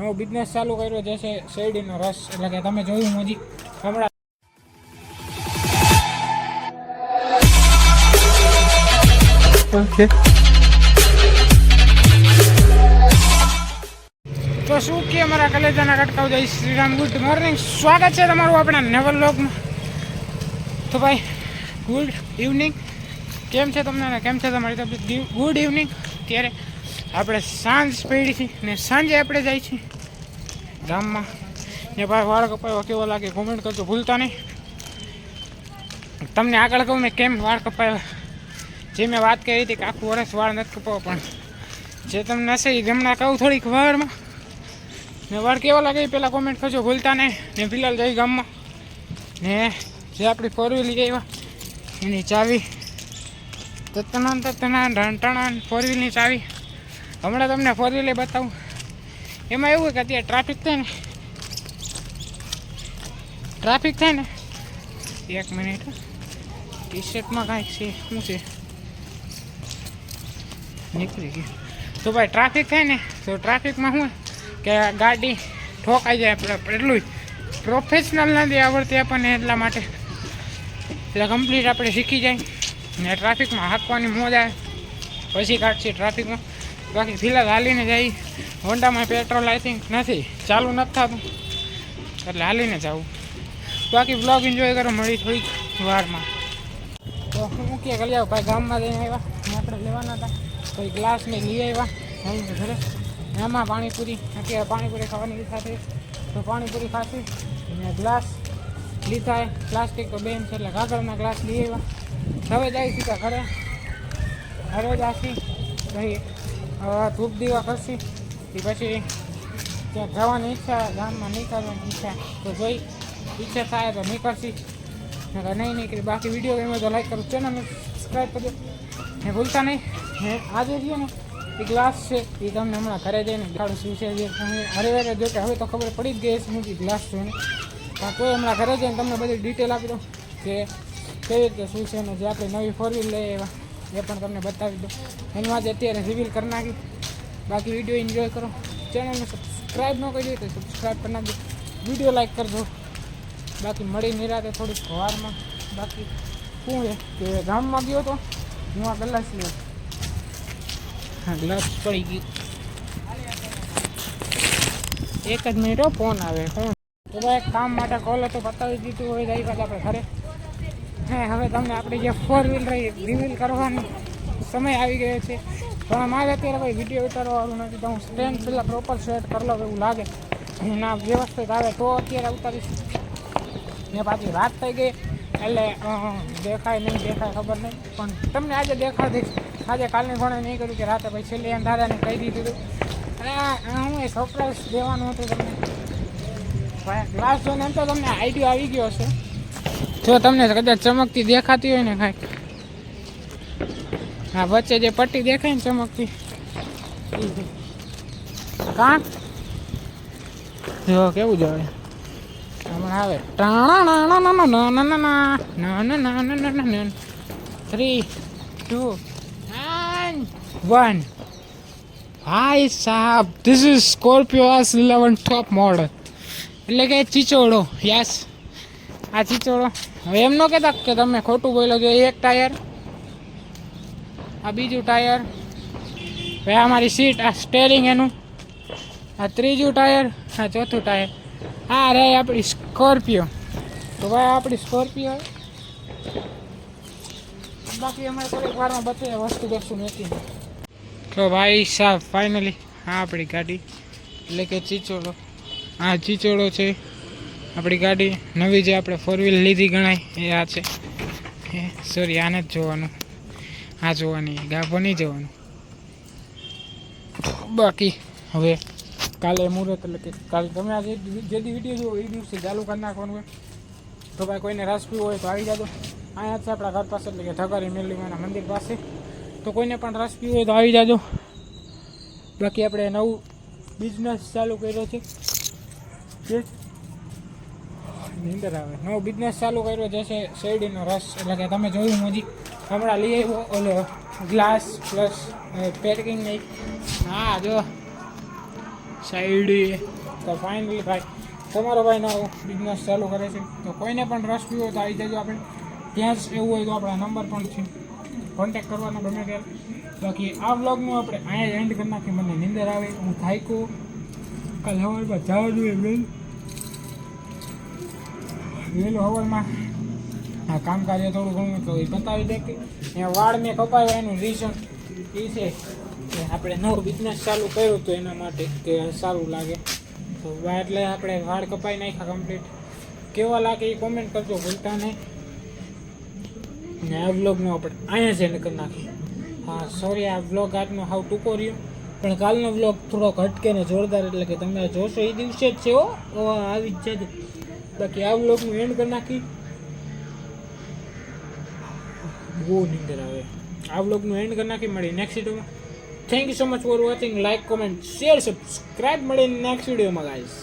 નવો બિઝનેસ ચાલુ કર્યો જે છે શેરડીનો રસ. એટલે કે તમે જોયું હજી હમણાં તો શું કે અમારા કલેજાના કટકાવ જય શ્રીરામ. ગુડ મોર્નિંગ, સ્વાગત છે તમારું આપણા નવા વ્લોગમાં. તો ભાઈ ગુડ ઇવનિંગ. કેમ છે તમને, કેમ છે તમારી તબિયત? Good evening. ત્યારે આપણે સાંજ પડી છે ને સાંજે આપણે જાય છીએ ગામમાં. ને ભાઈ વાળ કપાયો કેવો લાગે કોમેન્ટ કરજો ભૂલતા નહીં. તમને આગળ કહું મેં કેમ વાળ કપાયો, જે મેં વાત કરી હતી કે આખું વર્ષ વાળ નથી કપાવો, પણ જે તમને હશે એ હમણાં કહું થોડીક વારમાં. ને વાળ કેવા લાગે એ પહેલાં કોમેન્ટ કરજો ભૂલતા નહીં. ને ફિલહાલ જઈ ગામમાં ને જે આપણી ફોર વ્હીલ લઈ આવ્યા એની ચાવી તતના ફોર વ્હીલની ચાવી હમણાં તમને ફોર વ્હીલે બતાવું. એમાં એવું કે અત્યારે ટ્રાફિક થાય ને એક મિનિટ, ટી શર્ટમાં કાંઈક છે શું છે નીકળી ગયું. તો ભાઈ ટ્રાફિક થાય ને તો ટ્રાફિકમાં શું કે ગાડી ઠોકાઈ જાય. આપણે એટલું પ્રોફેશનલ નથી આવડતી આપણને, એટલા માટે એટલે કમ્પ્લીટ આપણે શીખી જાય ને ટ્રાફિકમાં હાંકવાની મોજ આવે પછી કાઢશે ટ્રાફિકમાં. બાકી ફિલહાલ હાલીને જાય. હોન્ડામાં પેટ્રોલ આઈ થિંક નથી ચાલુ નથી થતું એટલે હાલીને જવું. બાકી બ્લોગ એન્જોય કરો, મળી થોડીક વારમાં. તો હું કે કરી આવું ભાઈ ગામમાં જઈને આવ્યા ને આપણે લેવાના હતા કોઈ ગ્લાસ ને લઈ આવ્યા ઘરે. એમાં પાણીપુરી, અત્યારે પાણીપુરી ખાવાની ઈચ્છા થઈ તો પાણીપુરી ખાતી ને ગ્લાસ લીધા પ્લાસ્ટિક તો બેન છે એટલે કાગળના ગ્લાસ લઈ આવ્યા. હવે જાય સીધા ઘરે જાશી ભાઈ ધૂપ દીવા કરશી એ પછી ત્યાં જવાની ઈચ્છા, ગામમાં નીકળવાની ઈચ્છા તો જોઈ ઈચ્છા થાય તો નીકળશી, નહીં નીકળી. બાકી વિડીયો ગમ્યો તો લાઈક કરો, ચેનલને સબસ્ક્રાઈબ કરજો ને ભૂલતા નહીં. ને આજે જઈએ ને એ ગ્લાસ છે એ તમને હમણાં ઘરે જઈને દેખાડું શું છે. જે હરે જો કે હવે તો ખબર પડી જ ગઈ છે હું ગ્લાસ છે ને, પણ કોઈ હમણાં ઘરે જઈને તમને બધી ડિટેલ આપી દો કે કેવી રીતે શું છે ને જે આપણે નવી ફોર વ્હીલ લઈ આવ્યા એ પણ તમને બતાવી દો. એનું આજે અત્યારે રિવીલ કરી નાખી. બાકી વિડીયો એન્જોય કરો, ચેનલને સબસ્ક્રાઈબ ન કરી તો સબસ્ક્રાઈબ કરી નાખજો, વિડીયો લાઈક કરજો. બાકી મળી નિરાતે થોડીક વારમાં. બાકી શું છે કે ગામમાં ગયો તો હું આ ગ્લાસ લ્યો, હા ગ્લાસ પડી ગયું. એક જ મિનિટ ફોન આવે ફોન. તો ભાઈ કામ માટે કોલ હતો બતાવી દીધું હોય જાય પાછા આપણે ઘરે. હા હવે તમને આપણે જે ફોર વ્હીલ રહી રિવીલ કરવાનો સમય આવી ગયો છે. પણ મારે અત્યારે કોઈ વિડીયો ઉતારવાનું નથી તો હું સ્ટેન્ડ પહેલાં પ્રોપર સેટ કરી લો એવું લાગે ના વ્યવસ્થિત આવે તો અત્યારે ઉતારીશ. ને પાછી રાત થઈ ગઈ એટલે દેખાય નહીં દેખાય ખબર નહીં, પણ તમને આજે દેખાડી આજે કાલની ઘોડે નહીં કર્યું કે રાતે ભાઈ છેલ્લે અંધારાને કહી દીધું અને હું એ સરપ્રાઈઝ દેવાનું હતું તમને. ભાઈ ગ્લાસ જોઈને એમ તો તમને આઈડિયો આવી ગયો હશે. જો તમને કદાચ ચમકતી દેખાતી હોય ને કાંઈક, હા વચ્ચે જે પટ્ટી દેખાય ને ચમકતી કાં જો કેવું જોવે હમણાં આવે 3, 2, 1. હાય સાહેબ, this is Scorpio S11 top model એટલે કે ચીચોડો. યસ આ ચીચોડો. હવે એમ ન કહેતા કે તમે ખોટું બોલો છો. એક ટાયર, આ બીજું ટાયર, ભાઈ અમારી સીટ, આ સ્ટેરિંગ એનું, આ ત્રીજું ટાયર, આ ચોથું ટાયર. આ રે આપણી સ્કોર્પિયો. તો ભાઈ આપણી સ્કોર્પિયો. બાકી અમારે થોડીક વારમાં બચે વસ્તુ નથી. તો ભાઈ સાહેબ ફાઇનલી હા આપણી ગાડી એટલે કે ચીચોડો, આ ચીચોડો છે આપણી ગાડી નવી જે આપણે ફોર વ્હીલ લીધી ગણાય એ આ છે. સોરી આને જ જોવાનું, આ જોવાની, ગાભો નહીં જવાનું. બાકી હવે કાલે મુહૂર્ત એટલે કે કાલે તમે આજે જે વિડીયો જુઓ એ દિવસે ચાલુ કરી નાખવાનું હોય. તો ભાઈ કોઈને રસ પીવો હોય તો આવી જાજો. અહીંયા છે આપણા ઘર પાસે એટલે કે ઠગારી મેલીમાના મંદિર પાસે. તો કોઈને પણ રસ પીવો હોય તો આવી જાજો. બાકી આપણે નવું બિઝનેસ ચાલુ કર્યો છે જે નીંદર આવે. નવો બિઝનેસ ચાલુ કર્યો જે છે શેરડીનો રસ. એટલે કે તમે જોયું હજી હમણાં લઈ આવ્યો ઓલો ગ્લાસ પ્લસ પેકિંગ નહીં. હા જો સાઈડ. તો ફાઇનલી ભાઈ તમારો ભાઈ નવો બિઝનેસ ચાલુ કરે છે, તો કોઈને પણ રસ પીવો તો આવી જજો. આપણે ત્યાં જ એવું હોય તો આપણા નંબર પણ છે, કોન્ટેક્ટ કરવાનો ગમે ત્યારે. બાકી આ વ્લોગનું આપણે અહીંયા એન્ડ કરી નાખીએ. મને નીંદર આવે, હું થાક્યો, કાલે સવારમાં જવા જોઈએ વહેલું સવારમાં. હા, કામકાજ થોડું ઘણું તો એ બતાવી દે કે અહીંયા વાળ મેં કપાવ્યા. એનું રીઝન એ છે કે આપણે નવો બિઝનેસ ચાલુ કર્યો તો એના માટે કે સારું લાગે. તો એટલે આપણે વાળ કપાઈ નાખ્યા કમ્પ્લીટ. કેવા લાગે એ કોમેન્ટ કરજો ભૂલતા નહીં. ને આ વ્લોગનો આપણે અહીંયા જ એન્ડ કરી નાખીએ. હા સોરી, આ વ્લોગ આજનો હાવ ટૂંકો રહ્યો, પણ કાલનો વ્લોગ થોડોક હટકે ને જોરદાર, એટલે કે તમે જોશો એ દિવસે જ છે. આવી જ છે. બાકી આ વ્લોગનું એન્ડ કરી નાખી. બહુ નીંદર આવે. આ વ્લોગનું એન્ડ કરી નાખી. મળી નેક્સ્ટ વિડીયોમાં. Thank you so much for watching. Like, comment, share, subscribe. મળીને નેક્સ્ટ વિડીયોમાં ગાઈઝ.